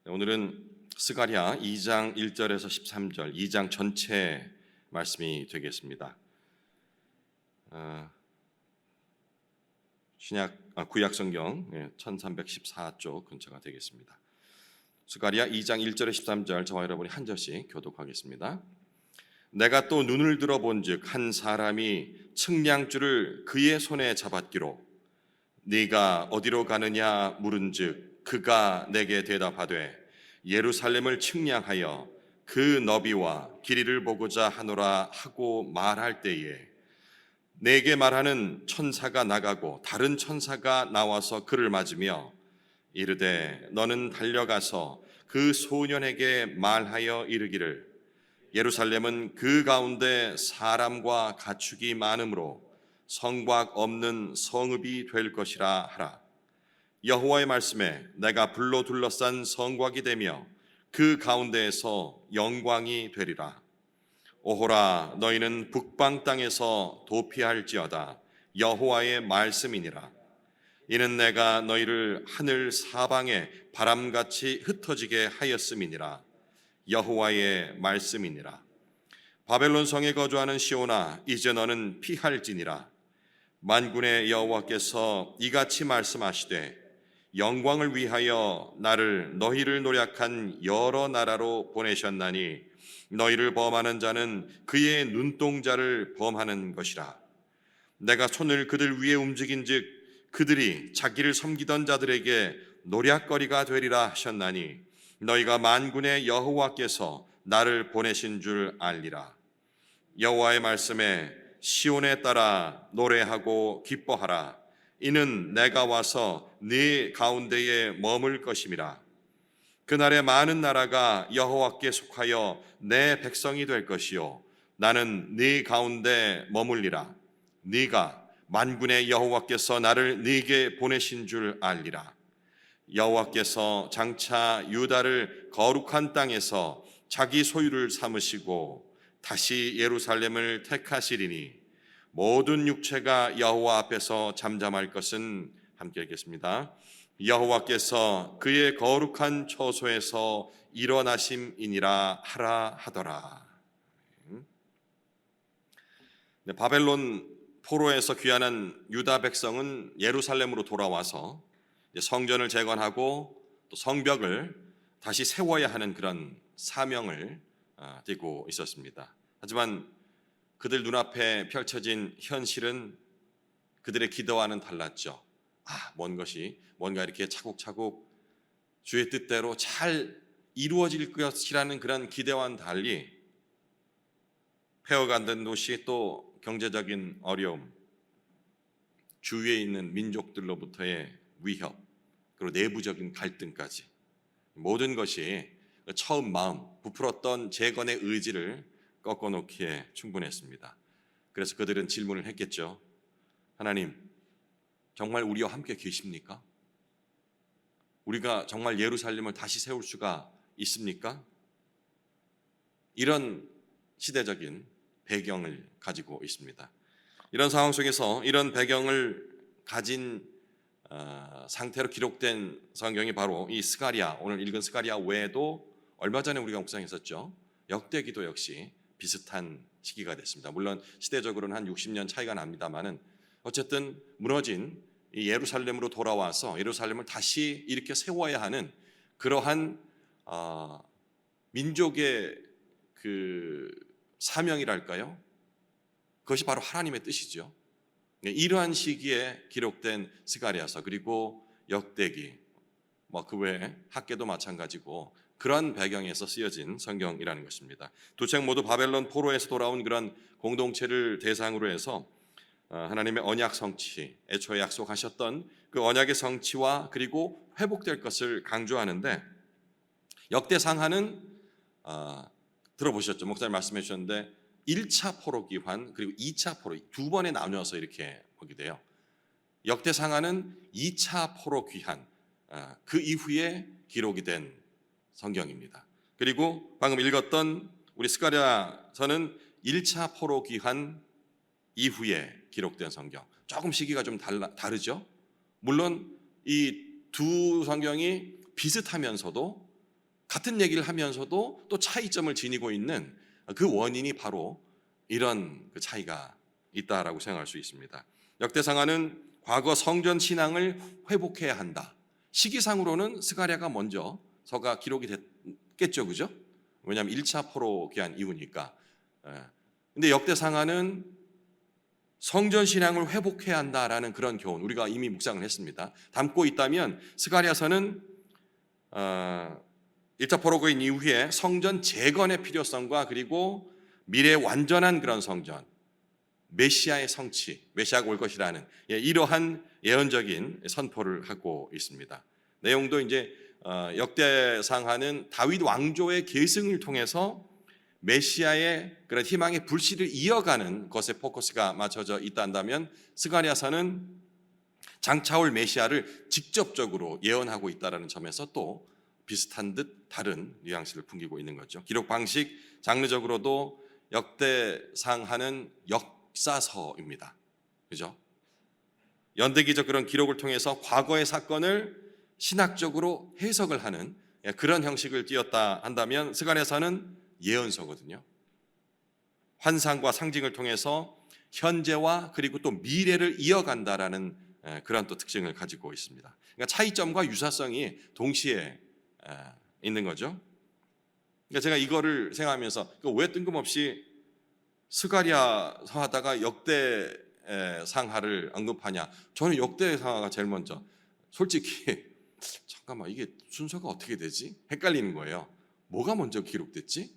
오늘은 스가랴 2장 1절에서 13절, 2장 전체 말씀이 되겠습니다. 구약 성경 1314쪽 근처가 되겠습니다. 스가랴 2장 1절에 13절, 저와 여러분이 한 절씩 교독하겠습니다. 내가 또 눈을 들어본즉 한 사람이 측량줄을 그의 손에 잡았기로 네가 어디로 가느냐 물은즉 그가 내게 대답하되 예루살렘을 측량하여 그 너비와 길이를 보고자 하노라 하고 말할 때에 내게 말하는 천사가 나가고 다른 천사가 나와서 그를 맞으며 이르되 너는 달려가서 그 소년에게 말하여 이르기를 예루살렘은 그 가운데 사람과 가축이 많으므로 성곽 없는 성읍이 될 것이라 하라. 여호와의 말씀에 내가 불로 둘러싼 성곽이 되며 그 가운데에서 영광이 되리라. 오호라 너희는 북방 땅에서 도피할지어다. 여호와의 말씀이니라. 이는 내가 너희를 하늘 사방에 바람같이 흩어지게 하였음이니라. 여호와의 말씀이니라. 바벨론 성에 거주하는 시온아 이제 너는 피할지니라. 만군의 여호와께서 이같이 말씀하시되 영광을 위하여 나를 너희를 노략한 여러 나라로 보내셨나니 너희를 범하는 자는 그의 눈동자를 범하는 것이라. 내가 손을 그들 위에 움직인즉 그들이 자기를 섬기던 자들에게 노략거리가 되리라 하셨나니 너희가 만군의 여호와께서 나를 보내신 줄 알리라. 여호와의 말씀에 시온에 따라 노래하고 기뻐하라. 이는 내가 와서 네 가운데에 머물 것임이라. 그날에 많은 나라가 여호와께 속하여 내 백성이 될 것이요 나는 네 가운데 머물리라. 네가 만군의 여호와께서 나를 네게 보내신 줄 알리라. 여호와께서 장차 유다를 거룩한 땅에서 자기 소유를 삼으시고 다시 예루살렘을 택하시리니 모든 육체가 여호와 앞에서 잠잠할 것은, 함께 읽겠습니다. 여호와께서 그의 거룩한 처소에서 일어나심이니라 하라 하더라. 바벨론 포로에서 귀환한 유다 백성은 예루살렘으로 돌아와서 성전을 재건하고 또 성벽을 다시 세워야 하는 그런 사명을 띠고 있었습니다. 하지만 그들 눈앞에 펼쳐진 현실은 그들의 기도와는 달랐죠. 뭔가 이렇게 차곡차곡 주의 뜻대로 잘 이루어질 것이라는 그런 기대와는 달리 폐허가 된 도시, 또 경제적인 어려움, 주위에 있는 민족들로부터의 위협, 그리고 내부적인 갈등까지 모든 것이 처음 마음, 부풀었던 재건의 의지를 꺾어놓기에 충분했습니다. 그래서 그들은 질문을 했겠죠. 하나님, 정말 우리와 함께 계십니까? 우리가 정말 예루살렘을 다시 세울 수가 있습니까? 이런 시대적인 배경을 가지고 있습니다. 이런 상황 속에서 이런 배경을 가진 상태로 기록된 성경이 바로 이 스가랴, 오늘 읽은 스가랴 외에도 얼마 전에 우리가 묵상했었죠. 역대기도 역시 비슷한 시기가 됐습니다. 물론 시대적으로는 한 60년 차이가 납니다만은 어쨌든 무너진 이 예루살렘으로 돌아와서 예루살렘을 다시 일으켜 세워야 하는 그러한 민족의 그 사명이랄까요? 그것이 바로 하나님의 뜻이죠. 이러한 시기에 기록된 스가랴서, 그리고 역대기, 그 외에 학계도 마찬가지고 그러한 배경에서 쓰여진 성경이라는 것입니다. 두 책 모두 바벨론 포로에서 돌아온 그런 공동체를 대상으로 해서 하나님의 언약 성취, 애초에 약속하셨던 그 언약의 성취와 그리고 회복될 것을 강조하는데, 역대상하는 들어보셨죠? 목사님 말씀해 주셨는데 1차 포로 귀환 그리고 2차 포로, 두 번에 나누어서 이렇게 보게 돼요. 역대상하는 2차 포로 귀환, 그 이후에 기록이 된 성경입니다. 그리고 방금 읽었던 우리 스가랴서는 1차 포로 귀환 이후에 기록된 성경. 조금 시기가 좀 다르죠. 물론 이 두 성경이 비슷하면서도 같은 얘기를 하면서도 또 차이점을 지니고 있는 그 원인이 바로 이런 그 차이가 있다라고 생각할 수 있습니다. 역대상하는 과거 성전 신앙을 회복해야 한다. 시기상으로는 스가랴가 먼저서가 기록이 됐겠죠, 그죠? 왜냐하면 1차 포로 귀환 이후니까. 근데 역대상하는 성전 신앙을 회복해야 한다라는 그런 교훈 우리가 이미 묵상을 했습니다. 담고 있다면 스가랴서는 1차 포로 귀환 이후에 성전 재건의 필요성과 그리고 미래의 완전한 그런 성전, 메시아의 성취, 메시아가 올 것이라는 이러한 예언적인 선포를 하고 있습니다. 내용도 이제 역대상하는 다윗 왕조의 계승을 통해서 메시아의 그런 희망의 불씨를 이어가는 것에 포커스가 맞춰져 있다면 스가랴서는 장차올 메시아를 직접적으로 예언하고 있다는 점에서 또 비슷한 듯 다른 뉘앙스를 풍기고 있는 거죠. 기록 방식 장르적으로도 역대상하는 역사서입니다. 그죠? 연대기적 그런 기록을 통해서 과거의 사건을 신학적으로 해석을 하는 그런 형식을 띄었다 한다면 스가랴서는 예언서거든요. 환상과 상징을 통해서 현재와 그리고 또 미래를 이어간다라는 그런 또 특징을 가지고 있습니다. 그러니까 차이점과 유사성이 동시에 있는 거죠. 그러니까 제가 이거를 생각하면서 왜 뜬금없이 스가랴서 하다가 역대상하를 언급하냐? 저는 역대상하가 제일 먼저. 솔직히 잠깐만 이게 순서가 어떻게 되지? 헷갈리는 거예요. 뭐가 먼저 기록됐지?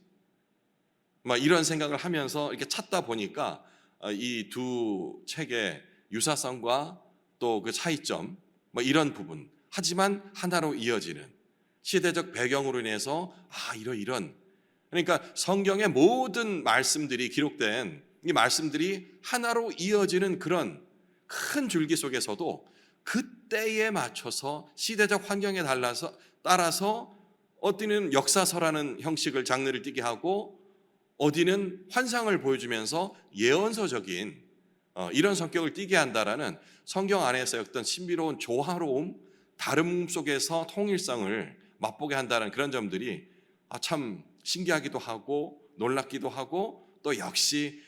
막 이런 생각을 하면서 이렇게 찾다 보니까 이 두 책의 유사성과 또 그 차이점, 뭐 이런 부분. 하지만 하나로 이어지는 시대적 배경으로 인해서 이런 그러니까 성경의 모든 말씀들이 기록된 이 말씀들이 하나로 이어지는 그런 큰 줄기 속에서도 그때에 맞춰서 시대적 환경에 따라서 어디는 역사서라는 형식을 장르를 띠게 하고 어디는 환상을 보여주면서 예언서적인 이런 성격을 띠게 한다라는 성경 안에서 어떤 신비로운 조화로움, 다름 속에서 통일성을 맛보게 한다는 그런 점들이 참 신기하기도 하고 놀랍기도 하고 또 역시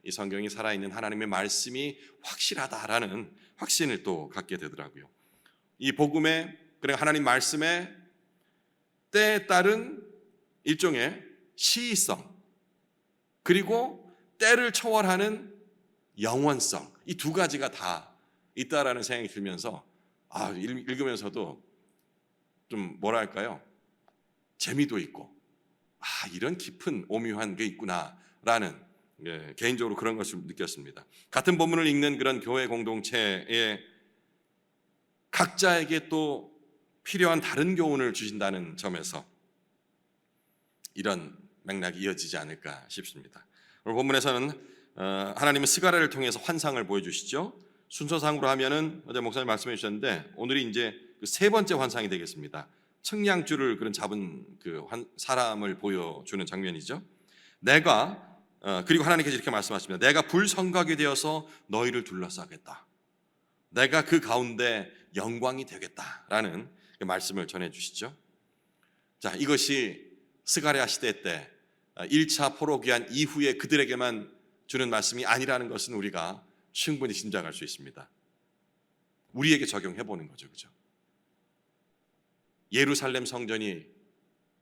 이 성경이 살아있는 하나님의 말씀이 확실하다라는 확신을 또 갖게 되더라고요. 이 복음의 그리고 하나님 말씀의 때에 따른 일종의 시의성 그리고 때를 초월하는 영원성 이 두 가지가 다 있다라는 생각이 들면서 읽으면서도 좀 뭐랄까요? 재미도 있고 이런 깊은 오묘한 게 있구나라는 개인적으로 그런 것을 느꼈습니다. 같은 본문을 읽는 그런 교회 공동체에 각자에게 또 필요한 다른 교훈을 주신다는 점에서 이런 맥락이 이어지지 않을까 싶습니다. 오늘 본문에서는 하나님은 스가랴를 통해서 환상을 보여주시죠. 순서상으로 하면은 어제 목사님 말씀해 주셨는데 오늘이 이제 그 세 번째 환상이 되겠습니다. 측량줄을 그런 잡은 그 사람을 보여주는 장면이죠. 그리고 하나님께서 이렇게 말씀하십니다. 내가 불성각이 되어서 너희를 둘러싸겠다. 내가 그 가운데 영광이 되겠다라는 그 말씀을 전해주시죠. 자, 이것이 스가랴 시대 때 1차 포로 귀환 이후에 그들에게만 주는 말씀이 아니라는 것은 우리가 충분히 짐작할 수 있습니다. 우리에게 적용해 보는 거죠, 그죠? 예루살렘 성전이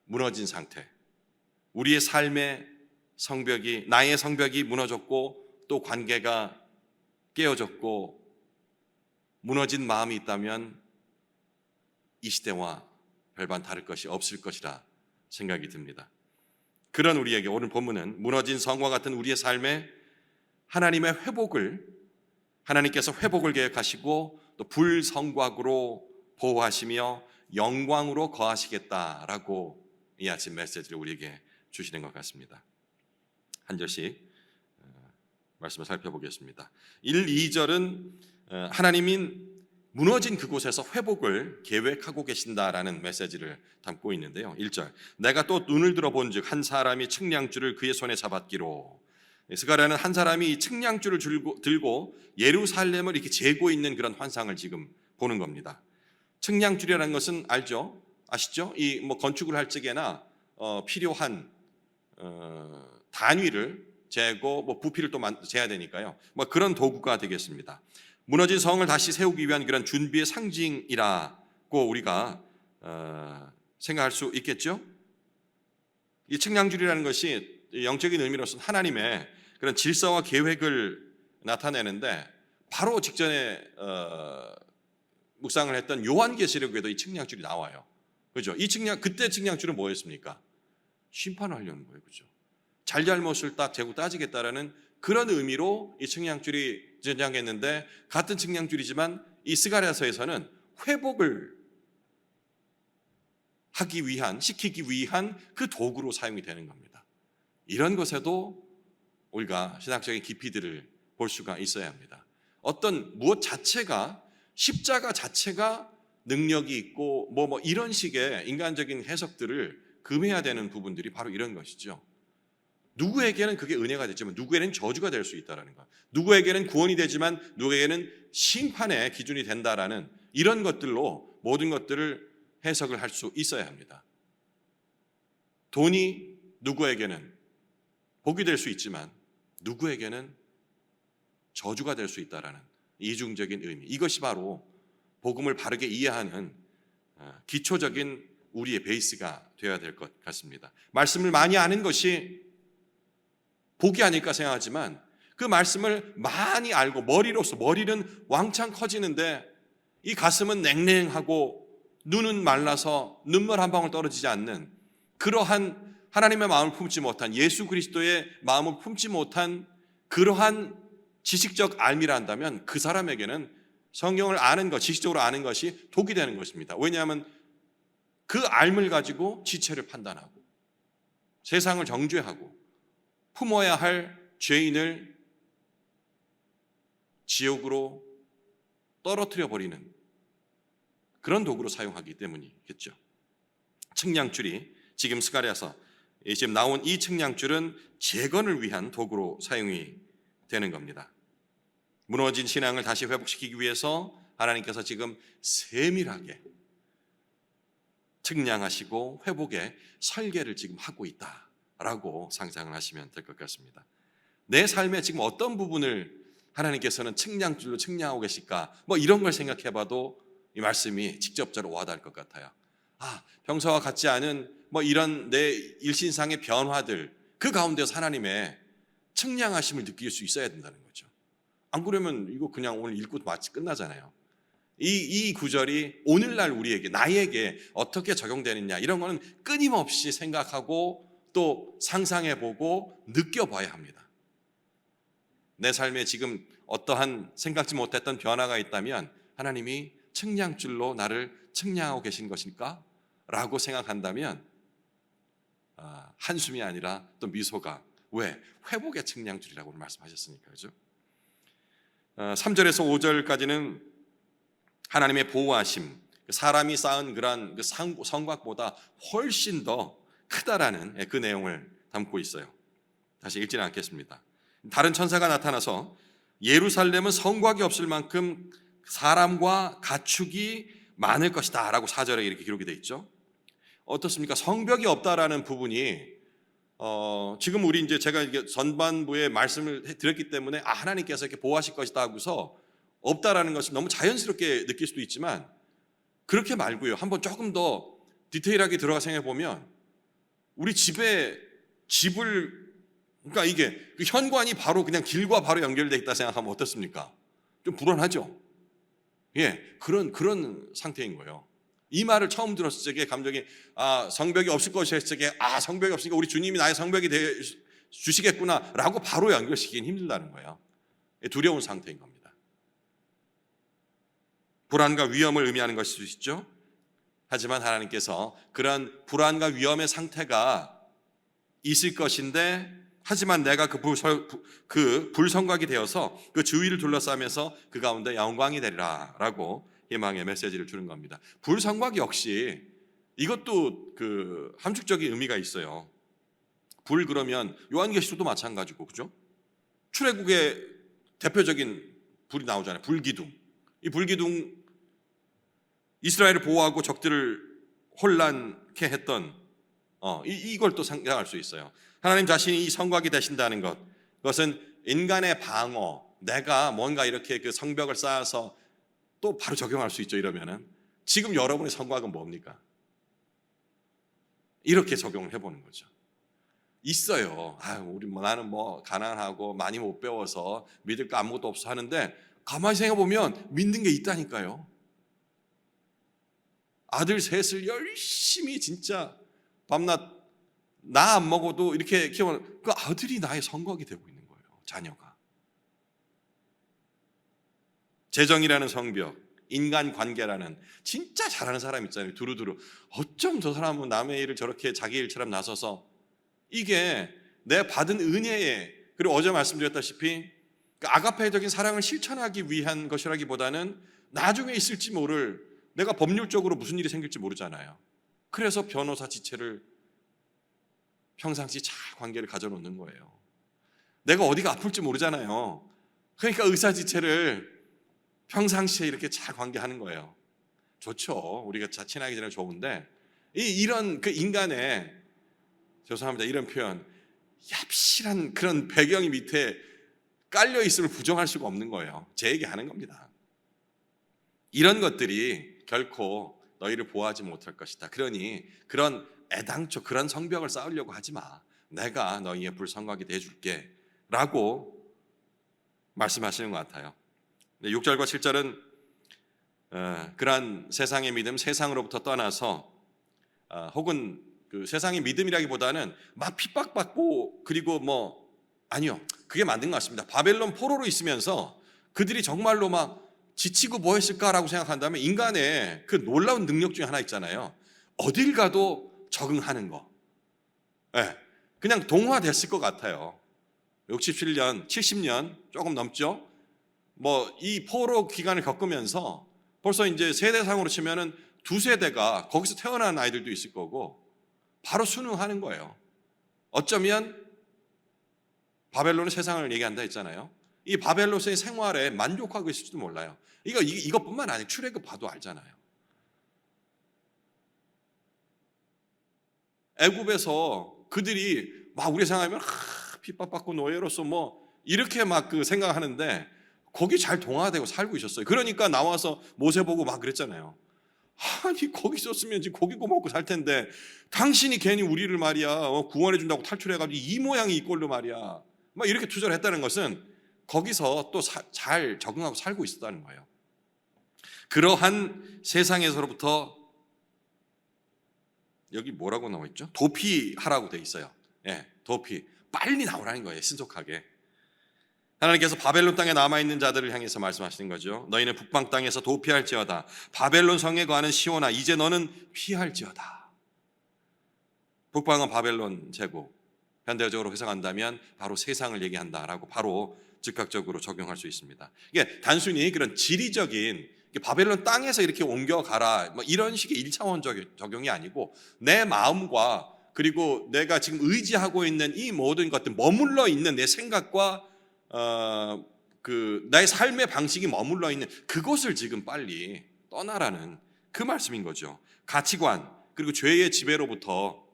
무너진 상태, 우리의 삶의 성벽이 나의 성벽이 무너졌고 또 관계가 깨어졌고 무너진 마음이 있다면 이 시대와 별반 다를 것이 없을 것이라 생각이 듭니다. 그런 우리에게 오늘 본문은 무너진 성과 같은 우리의 삶에 하나님의 하나님께서 회복을 계획하시고 또 불성곽으로 보호하시며 영광으로 거하시겠다라고 이 아침 메시지를 우리에게 주시는 것 같습니다. 한 절씩 말씀을 살펴보겠습니다. 1, 2절은 하나님이 무너진 그곳에서 회복을 계획하고 계신다라는 메시지를 담고 있는데요. 1절 내가 또 눈을 들어본 즉 한 사람이 측량줄을 그의 손에 잡았기로. 스가랴는 한 사람이 측량줄을 들고 예루살렘을 이렇게 재고 있는 그런 환상을 지금 보는 겁니다. 측량줄이라는 것은 알죠? 아시죠? 이 뭐 건축을 할 적에나 필요한 단위를 재고 뭐 부피를 또 재야 되니까요. 뭐 그런 도구가 되겠습니다. 무너진 성을 다시 세우기 위한 그런 준비의 상징이라고 우리가 생각할 수 있겠죠. 이 측량줄이라는 것이 영적인 의미로서는 하나님의 그런 질서와 계획을 나타내는데, 바로 직전에 묵상을 했던 요한계시록에도 이 측량줄이 나와요. 그죠? 그때 측량줄은 뭐였습니까? 심판하려는 거예요. 그죠? 잘잘못을 딱 재고 따지겠다라는 그런 의미로 이 측량줄이 등장했는데, 같은 측량줄이지만 이 스가랴서에서는 회복을 시키기 위한 그 도구로 사용이 되는 겁니다. 이런 것에도 우리가 신학적인 깊이들을 볼 수가 있어야 합니다. 어떤 무엇 자체가, 십자가 자체가 능력이 있고 뭐 이런 식의 인간적인 해석들을 금해야 되는 부분들이 바로 이런 것이죠. 누구에게는 그게 은혜가 되지만 누구에게는 저주가 될 수 있다는 것, 누구에게는 구원이 되지만 누구에게는 심판의 기준이 된다라는 이런 것들로 모든 것들을 해석을 할 수 있어야 합니다. 돈이 누구에게는 복이 될 수 있지만 누구에게는 저주가 될 수 있다라는 이중적인 의미, 이것이 바로 복음을 바르게 이해하는 기초적인 우리의 베이스가 되어야 될 것 같습니다. 말씀을 많이 아는 것이 복이 아닐까 생각하지만, 그 말씀을 많이 알고 머리는 왕창 커지는데 이 가슴은 냉랭하고 눈은 말라서 눈물 한 방울 떨어지지 않는, 그러한 하나님의 마음을 품지 못한, 예수 그리스도의 마음을 품지 못한 그러한 지식적 알미라 한다면, 그 사람에게는 성경을 아는 것, 지식적으로 아는 것이 독이 되는 것입니다. 왜냐하면 그 알을 가지고 지체를 판단하고 세상을 정죄하고 품어야 할 죄인을 지옥으로 떨어뜨려 버리는 그런 도구로 사용하기 때문이겠죠. 측량줄이 지금 스가랴서 지금 나온 이 측량줄은 재건을 위한 도구로 사용이 되는 겁니다. 무너진 신앙을 다시 회복시키기 위해서 하나님께서 지금 세밀하게 측량하시고 회복의 설계를 지금 하고 있다라고 상상을 하시면 될 것 같습니다. 내 삶에 지금 어떤 부분을 하나님께서는 측량줄로 측량하고 계실까? 뭐 이런 걸 생각해봐도 이 말씀이 직접적으로 와닿을 것 같아요. 평소와 같지 않은 뭐 이런 내 일신상의 변화들, 그 가운데서 하나님의 측량하심을 느낄 수 있어야 된다는 거죠. 안 그러면 이거 그냥 오늘 읽고 마치 끝나잖아요. 이 구절이 오늘날 우리에게, 나에게 어떻게 적용되느냐, 이런 거는 끊임없이 생각하고 또 상상해보고 느껴봐야 합니다. 내 삶에 지금 어떠한 생각지 못했던 변화가 있다면 하나님이 측량줄로 나를 측량하고 계신 것일까? 라고 생각한다면 한숨이 아니라 또 미소가, 왜? 회복의 측량줄이라고 말씀하셨으니까. 그죠? 3절에서 5절까지는 하나님의 보호하심, 사람이 쌓은 그러한 그 성곽보다 훨씬 더 크다라는 그 내용을 담고 있어요. 다시 읽지는 않겠습니다. 다른 천사가 나타나서 예루살렘은 성곽이 없을 만큼 사람과 가축이 많을 것이다 라고 4절에 이렇게 기록이 되어 있죠. 어떻습니까? 성벽이 없다라는 부분이 지금 우리 이제 제가 이게 전반부에 말씀을 드렸기 때문에 하나님께서 이렇게 보호하실 것이다 하고서 없다라는 것을 너무 자연스럽게 느낄 수도 있지만, 그렇게 말고요, 한번 조금 더 디테일하게 들어가 생각해 보면 우리 집을, 그러니까 이게 그 현관이 바로 그냥 길과 바로 연결되어 있다 생각하면 어떻습니까? 좀 불안하죠. 그런 상태인 거예요. 이 말을 처음 들었을 적에 감정이 성벽이 없을 것이 했을 적에 성벽이 없으니까 우리 주님이 나의 성벽이 되어 주시겠구나 라고 바로 연결시키긴 힘들다는 거예요. 두려운 상태인 겁니다. 불안과 위험을 의미하는 것일 수 있죠. 하지만 하나님께서 그런 불안과 위험의 상태가 있을 것인데, 하지만 내가 그 불성곽이 되어서 그 주위를 둘러싸면서 그 가운데 영광이 되리라 라고 희망의 메시지를 주는 겁니다. 불성곽 역시 이것도 그 함축적인 의미가 있어요. 불, 그러면 요한계시록도 마찬가지고, 그죠? 출애굽의 대표적인 불이 나오잖아요. 불기둥. 이 불기둥, 이스라엘을 보호하고 적들을 혼란케 했던 이걸 또 생각할 수 있어요. 하나님 자신이 이 성곽이 되신다는 것, 그것은 인간의 방어, 내가 뭔가 이렇게 그 성벽을 쌓아서 또 바로 적용할 수 있죠. 이러면은 지금 여러분의 성곽은 뭡니까? 이렇게 적용을 해보는 거죠. 있어요. 나는 가난하고 많이 못 배워서 믿을 거 아무것도 없어 하는데, 가만히 생각해 보면 믿는 게 있다니까요. 아들 셋을 열심히 진짜 밤낮 나 안 먹어도 이렇게 키우면 그 아들이 나의 성곽이 되고 있는 거예요. 자녀가. 재정이라는 성벽, 인간관계라는, 진짜 잘하는 사람 있잖아요. 두루두루. 어쩜 저 사람은 남의 일을 저렇게 자기 일처럼 나서서, 이게 내 받은 은혜에, 그리고 어제 말씀드렸다시피 그 아가페적인 사랑을 실천하기 위한 것이라기보다는 나중에 있을지 모를, 내가 법률적으로 무슨 일이 생길지 모르잖아요. 그래서 변호사 지체를 평상시 잘 관계를 가져놓는 거예요. 내가 어디가 아플지 모르잖아요. 그러니까 의사 지체를 평상시에 이렇게 잘 관계하는 거예요. 좋죠. 우리가 친하게 지내면 좋은데, 이런 그 인간의, 죄송합니다, 이런 표현, 얍실한 그런 배경이 밑에 깔려 있음을 부정할 수가 없는 거예요. 제 얘기하는 겁니다. 이런 것들이 결코 너희를 보호하지 못할 것이다. 그러니 그런 애당초 그런 성벽을 쌓으려고 하지 마. 내가 너희의 불성곽이 돼줄게 라고 말씀하시는 것 같아요. 6절과 7절은 그러한 세상의 믿음, 세상으로부터 떠나서 혹은 그 세상의 믿음이라기보다는 막 핍박받고, 그리고 아니요, 그게 맞는 것 같습니다. 바벨론 포로로 있으면서 그들이 정말로 막 지치고 뭐 했을까라고 생각한다면, 인간의 그 놀라운 능력 중에 하나 있잖아요. 어딜 가도 적응하는 거. 네, 그냥 동화됐을 것 같아요. 67년, 70년 조금 넘죠. 이 포로 기간을 겪으면서 벌써 이제 세대상으로 치면은 두 세대가 거기서 태어난 아이들도 있을 거고, 바로 순응하는 거예요. 어쩌면 바벨론의 세상을 얘기한다 했잖아요. 이 바벨론의 생활에 만족하고 있을지도 몰라요. 이것뿐만 아니라 출애굽 봐도 알잖아요. 애굽에서 그들이 막 우리 생각하면 핍박받고 노예로서 이렇게 막 그 생각하는데, 거기 잘 동화되고 살고 있었어요. 그러니까 나와서 모세 보고 막 그랬잖아요. 아니 거기 있었으면 지금 고기 구워 먹고 살 텐데, 당신이 괜히 우리를 말이야 구원해 준다고 탈출해가지고 이 모양이 이 꼴로 말이야 막 이렇게 투자를 했다는 것은, 거기서 또 잘 적응하고 살고 있었다는 거예요. 그러한 세상에서로부터, 여기 뭐라고 나와 있죠? 도피하라고 돼 있어요. 도피, 빨리 나오라는 거예요. 신속하게. 하나님께서 바벨론 땅에 남아있는 자들을 향해서 말씀하시는 거죠. 너희는 북방 땅에서 도피할지어다. 바벨론 성에 거하는 시온아, 이제 너는 피할지어다. 북방은 바벨론 제국, 현대적으로 해석한다면 바로 세상을 얘기한다라고 바로 즉각적으로 적용할 수 있습니다. 이게 단순히 그런 지리적인 바벨론 땅에서 이렇게 옮겨가라 이런 식의 1차원적 적용이 아니고, 내 마음과 그리고 내가 지금 의지하고 있는 이 모든 것들, 머물러 있는 내 생각과 나의 삶의 방식이 머물러 있는 그곳을 지금 빨리 떠나라는 그 말씀인 거죠. 가치관, 그리고 죄의 지배로부터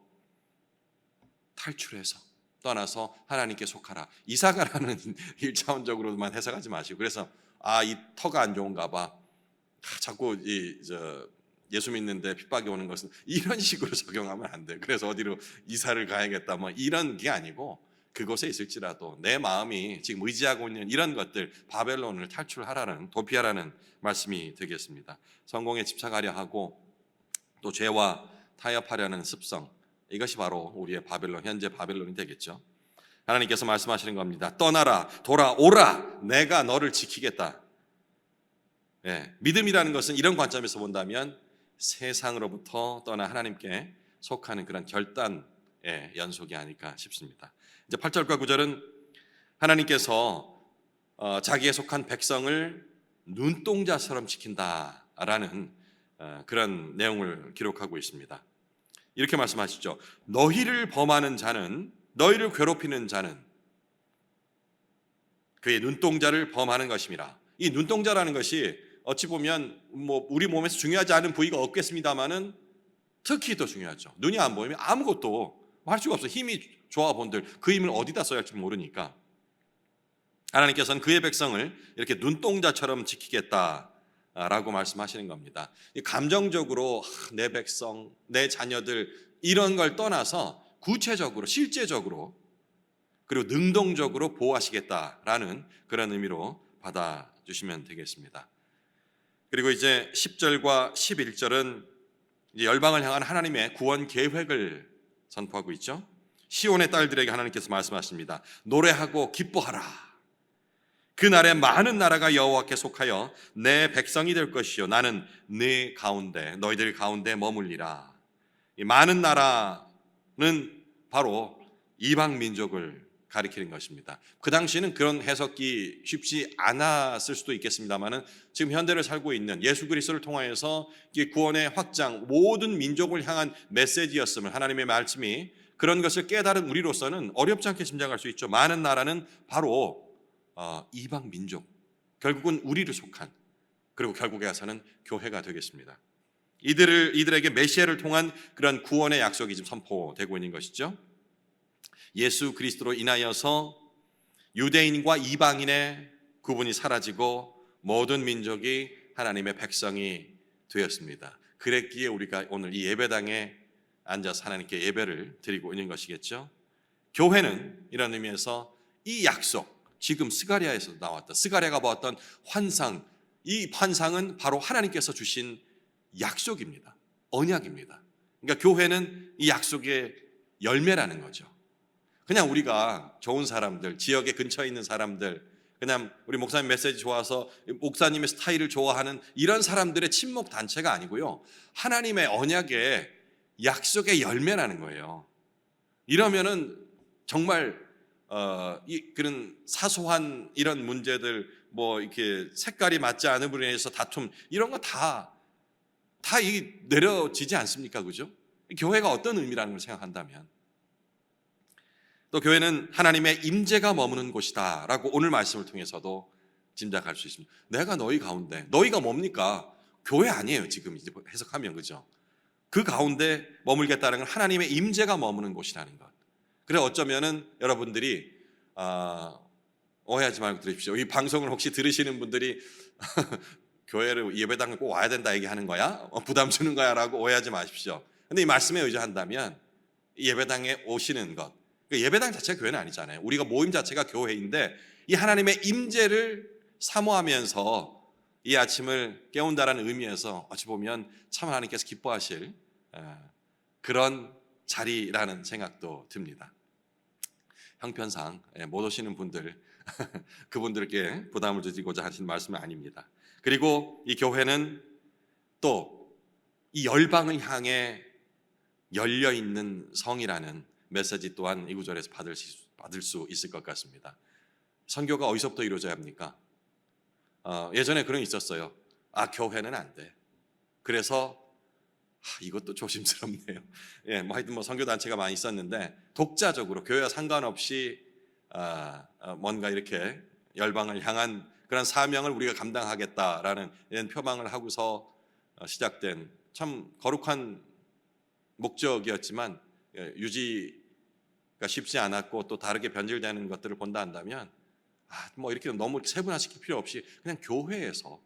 탈출해서 떠나서 하나님께 속하라. 이사가라는 1차원적으로만 해석하지 마시고, 그래서 이 터가 안 좋은가 봐, 자꾸 예수 믿는데 핍박이 오는 것은, 이런 식으로 적용하면 안 돼. 그래서 어디로 이사를 가야겠다 이런 게 아니고, 그곳에 있을지라도 내 마음이 지금 의지하고 있는 이런 것들, 바벨론을 탈출하라는, 도피하라는 말씀이 되겠습니다. 성공에 집착하려 하고 또 죄와 타협하려는 습성, 이것이 바로 우리의 바벨론, 현재 바벨론이 되겠죠. 하나님께서 말씀하시는 겁니다. 떠나라, 돌아오라, 내가 너를 지키겠다. 믿음이라는 것은 이런 관점에서 본다면 세상으로부터 떠나 하나님께 속하는 그런 결단의 연속이 아닐까 싶습니다. 이제 8절과 9절은 하나님께서 자기에 속한 백성을 눈동자처럼 지킨다라는 그런 내용을 기록하고 있습니다. 이렇게 말씀하시죠. 너희를 범하는 자는, 너희를 괴롭히는 자는 그의 눈동자를 범하는 것임이라. 이 눈동자라는 것이 어찌 보면 우리 몸에서 중요하지 않은 부위가 없겠습니다만은 특히 더 중요하죠. 눈이 안 보이면 아무것도 할 수가 없어요. 힘이 좋아 본들 그 힘을 어디다 써야 할지 모르니까 하나님께서는 그의 백성을 이렇게 눈동자처럼 지키겠다라고 말씀하시는 겁니다. 감정적으로 내 백성, 내 자녀들 이런 걸 떠나서 구체적으로 실제적으로 그리고 능동적으로 보호하시겠다라는 그런 의미로 받아주시면 되겠습니다. 그리고 이제 10절과 11절은 이제 열방을 향한 하나님의 구원 계획을 선포하고 있죠. 시온의 딸들에게 하나님께서 말씀하십니다. 노래하고 기뻐하라. 그날에 많은 나라가 여호와께 속하여 내 백성이 될 것이요 나는 네 가운데 너희들 가운데 머물리라. 이 많은 나라는 바로 이방 민족을 가리키는 것입니다. 그 당시에는 그런 해석이 쉽지 않았을 수도 있겠습니다만은 지금 현대를 살고 있는 예수 그리스도를 통하여서 구원의 확장, 모든 민족을 향한 메시지였음을 하나님의 말씀이 그런 것을 깨달은 우리로서는 어렵지 않게 짐작할 수 있죠. 많은 나라는 바로 이방 민족, 결국은 우리를 속한 그리고 결국에 가서는 교회가 되겠습니다. 이들에게 메시아를 통한 그런 구원의 약속이 지금 선포되고 있는 것이죠. 예수 그리스도로 인하여서 유대인과 이방인의 구분이 사라지고 모든 민족이 하나님의 백성이 되었습니다. 그랬기에 우리가 오늘 이 예배당에 앉아서 하나님께 예배를 드리고 있는 것이겠죠. 교회는 이런 의미에서 이 약속, 지금 스가랴에서 나왔던 스가랴가 보았던 환상, 이 환상은 바로 하나님께서 주신 약속입니다. 언약입니다. 그러니까 교회는 이 약속의 열매라는 거죠. 그냥 우리가 좋은 사람들, 지역에 근처에 있는 사람들, 그냥 우리 목사님 메시지 좋아서 목사님의 스타일을 좋아하는 이런 사람들의 친목 단체가 아니고요. 하나님의 언약의 약속의 열매라는 거예요. 이러면은 정말 그런 사소한 이런 문제들, 뭐 이렇게 색깔이 맞지 않은 분에 의해서 다툼 이런 거 다 내려지지 않습니까, 그죠? 교회가 어떤 의미라는 걸 생각한다면. 또 교회는 하나님의 임재가 머무는 곳이다라고 오늘 말씀을 통해서도 짐작할 수 있습니다. 내가 너희 가운데, 너희가 뭡니까? 교회 아니에요, 지금 이제 해석하면, 그죠? 그 가운데 머물겠다는 건 하나님의 임재가 머무는 곳이라는 것. 그래 어쩌면은 여러분들이 오해하지 말고 들으십시오. 이 방송을 혹시 들으시는 분들이 교회를 예배당을 꼭 와야 된다 얘기하는 거야? 부담 주는 거야? 라고 오해하지 마십시오. 근데 이 말씀에 의존한다면 예배당에 오시는 것, 예배당 자체가 교회는 아니잖아요. 우리가 모임 자체가 교회인데 이 하나님의 임재를 사모하면서 이 아침을 깨운다라는 의미에서 어찌 보면 참 하나님께서 기뻐하실 그런 자리라는 생각도 듭니다. 형편상 못 오시는 분들 그분들께 부담을 드리고자 하신 말씀은 아닙니다. 그리고 이 교회는 또 이 열방을 향해 열려있는 성이라는 메시지 또한 이 구절에서 받을 수 있을 것 같습니다. 선교가 어디서부터 이루어져야 합니까? 예전에 그런 게 있었어요. 교회는 안 돼. 그래서 이것도 조심스럽네요. 뭐 하여튼 선교단체가 많이 있었는데 독자적으로 교회와 상관없이 뭔가 이렇게 열방을 향한 그런 사명을 우리가 감당하겠다라는 이런 표방을 하고서 시작된 참 거룩한 목적이었지만 유지가 쉽지 않았고 또 다르게 변질되는 것들을 본다 한다면 이렇게 너무 세분화시킬 필요 없이 그냥 교회에서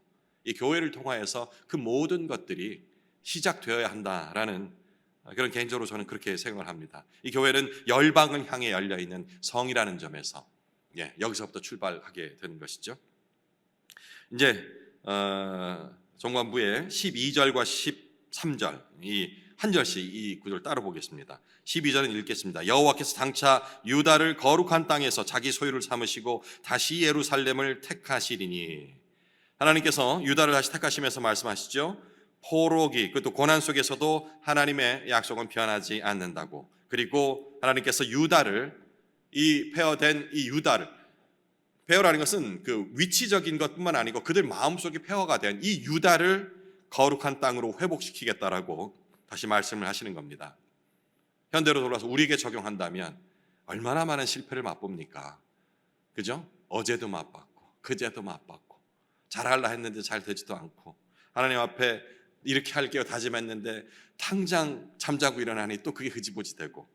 이 교회를 통하여서 그 모든 것들이 시작되어야 한다라는 그런 개인적으로 저는 그렇게 생각을 합니다. 이 교회는 열방을 향해 열려있는 성이라는 점에서 여기서부터 출발하게 되는 것이죠. 이제 종관부의 12절과 13절 이 한 절씩 이 구절을 따로 보겠습니다. 12절은 읽겠습니다. 여호와께서 장차 유다를 거룩한 땅에서 자기 소유를 삼으시고 다시 예루살렘을 택하시리니, 하나님께서 유다를 다시 택하시면서 말씀하시죠. 포로기, 그것도 고난 속에서도 하나님의 약속은 변하지 않는다고. 그리고 하나님께서 유다를, 이 폐허된 이 유다를, 폐허라는 것은 그 위치적인 것뿐만 아니고 그들 마음속에 폐허가 된 이 유다를 거룩한 땅으로 회복시키겠다라고 다시 말씀을 하시는 겁니다. 현대로 돌아서 우리에게 적용한다면 얼마나 많은 실패를 맛봅니까? 그죠? 어제도 맛봤고 그제도 맛봤고 잘하려 했는데 잘 되지도 않고 하나님 앞에 이렇게 할게요 다짐했는데 당장 잠자고 일어나니 또 그게 흐지부지 되고,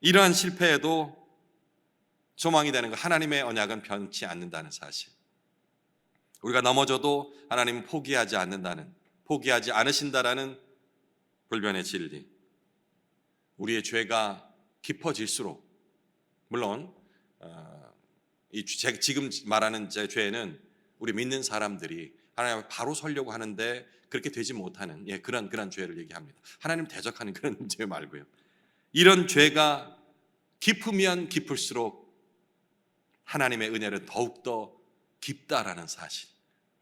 이러한 실패에도 소망이 되는 거, 하나님의 언약은 변치 않는다는 사실. 우리가 넘어져도 하나님은 포기하지 않으신다라는 불변의 진리. 우리의 죄가 깊어질수록, 물론 지금 말하는 제 죄는 우리 믿는 사람들이 하나님을 바로 서려고 하는데 그렇게 되지 못하는 그런 죄를 얘기합니다. 하나님 대적하는 그런 죄 말고요. 이런 죄가 깊으면 깊을수록 하나님의 은혜는 더욱더 깊다라는 사실.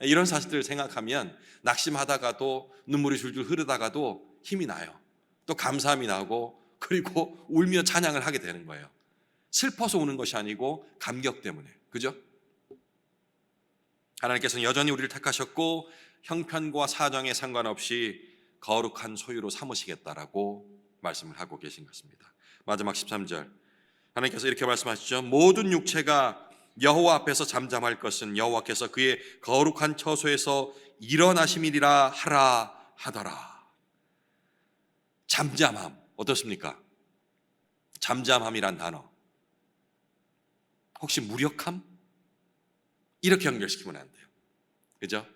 이런 사실들을 생각하면 낙심하다가도 눈물이 줄줄 흐르다가도 힘이 나요. 또 감사함이 나고, 그리고 울며 찬양을 하게 되는 거예요. 슬퍼서 우는 것이 아니고 감격 때문에. 그죠? 하나님께서는 여전히 우리를 택하셨고 형편과 사정에 상관없이 거룩한 소유로 삼으시겠다라고 말씀을 하고 계신 것입니다. 마지막 13절, 하나님께서 이렇게 말씀하시죠. 모든 육체가 여호와 앞에서 잠잠할 것은 여호와께서 그의 거룩한 처소에서 일어나심이리라 하라 하더라. 잠잠함 어떻습니까? 잠잠함이란 단어, 혹시 무력함? 이렇게 연결시키면 안 돼요. 그죠?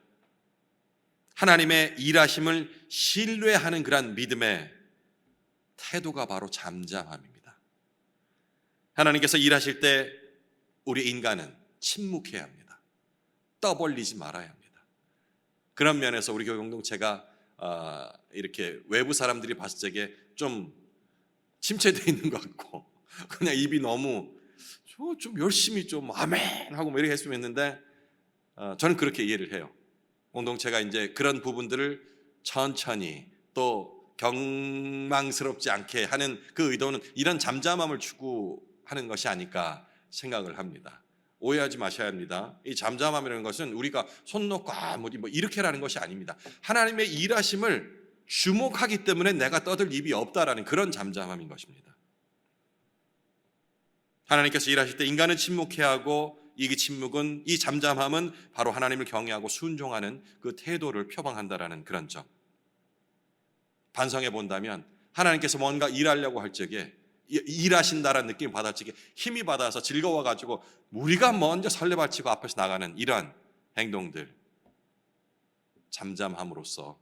하나님의 일하심을 신뢰하는 그런 믿음의 태도가 바로 잠잠함입니다. 하나님께서 일하실 때 우리 인간은 침묵해야 합니다. 떠벌리지 말아야 합니다. 그런 면에서 우리 교회 공동체가 이렇게 외부 사람들이 봤을 적에 좀 침체되어 있는 것 같고, 그냥 입이 너무 좀 열심히 좀 아멘 하고 뭐 이렇게 했으면 했는데, 저는 그렇게 이해를 해요. 공동체가 이제 그런 부분들을 천천히 또 경망스럽지 않게 하는 그 의도는 이런 잠잠함을 추구하는 것이 아닐까 생각을 합니다. 오해하지 마셔야 합니다. 이 잠잠함이라는 것은 우리가 손 놓고 뭐 이렇게라는 것이 아닙니다. 하나님의 일하심을 주목하기 때문에 내가 떠들 입이 없다라는 그런 잠잠함인 것입니다. 하나님께서 일하실 때 인간은 침묵해야 하고, 이 잠잠함은 바로 하나님을 경외하고 순종하는 그 태도를 표방한다라는 그런 점. 반성해 본다면 하나님께서 뭔가 일하려고 할 적에, 일하신다라는 느낌을 받을 적에 힘이 받아서 즐거워가지고 우리가 먼저 설레발치고 앞에서 나가는 이런 행동들, 잠잠함으로써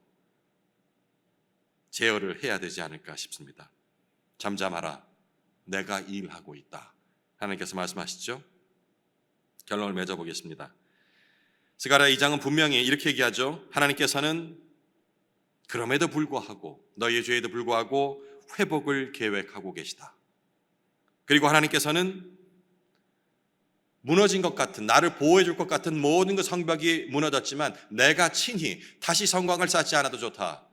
제어를 해야 되지 않을까 싶습니다. 잠잠하라, 내가 일하고 있다, 하나님께서 말씀하시죠. 결론을 맺어보겠습니다. 스가랴 2장은 분명히 이렇게 얘기하죠. 하나님께서는 그럼에도 불구하고, 너희의 죄에도 불구하고 회복을 계획하고 계시다. 그리고 하나님께서는 무너진 것 같은, 나를 보호해 줄 것 같은 모든 그 성벽이 무너졌지만 내가 친히 다시 성곽을 쌓지 않아도 좋다.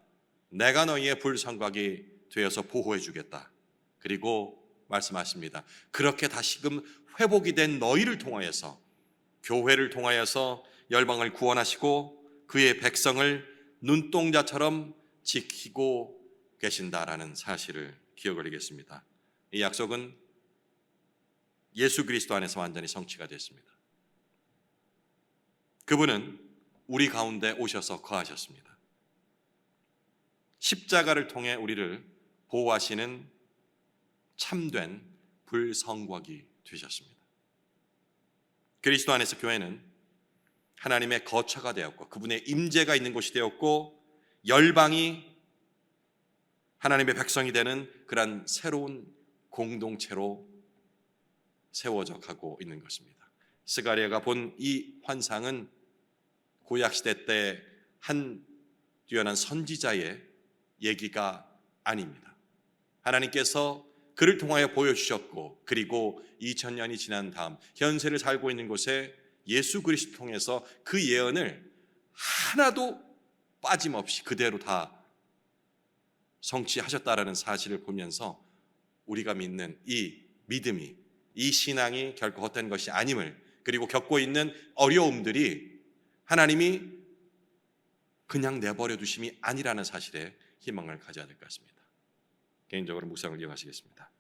내가 너희의 불성곽이 되어서 보호해 주겠다. 그리고 말씀하십니다. 그렇게 다시금 회복이 된 너희를 통하여서, 교회를 통하여서 열방을 구원하시고 그의 백성을 눈동자처럼 지키고 계신다라는 사실을 기억하겠습니다. 이 약속은 예수 그리스도 안에서 완전히 성취가 됐습니다. 그분은 우리 가운데 오셔서 거하셨습니다. 십자가를 통해 우리를 보호하시는 참된 불성곽이 되셨습니다. 그리스도 안에서 교회는 하나님의 거처가 되었고, 그분의 임재가 있는 곳이 되었고, 열방이 하나님의 백성이 되는 그런 새로운 공동체로 세워져 가고 있는 것입니다. 스가랴가 본 이 환상은 구약시대 때 한 뛰어난 선지자의 얘기가 아닙니다. 하나님께서 그를 통하여 보여주셨고, 그리고 2000년이 지난 다음 현세를 살고 있는 곳에 예수 그리스도 통해서 그 예언을 하나도 빠짐없이 그대로 다 성취하셨다라는 사실을 보면서 우리가 믿는 이 믿음이, 이 신앙이 결코 헛된 것이 아님을, 그리고 겪고 있는 어려움들이 하나님이 그냥 내버려 두심이 아니라는 사실에 희망을 가져야 될 것 같습니다. 개인적으로 묵상을 이어가시겠습니다.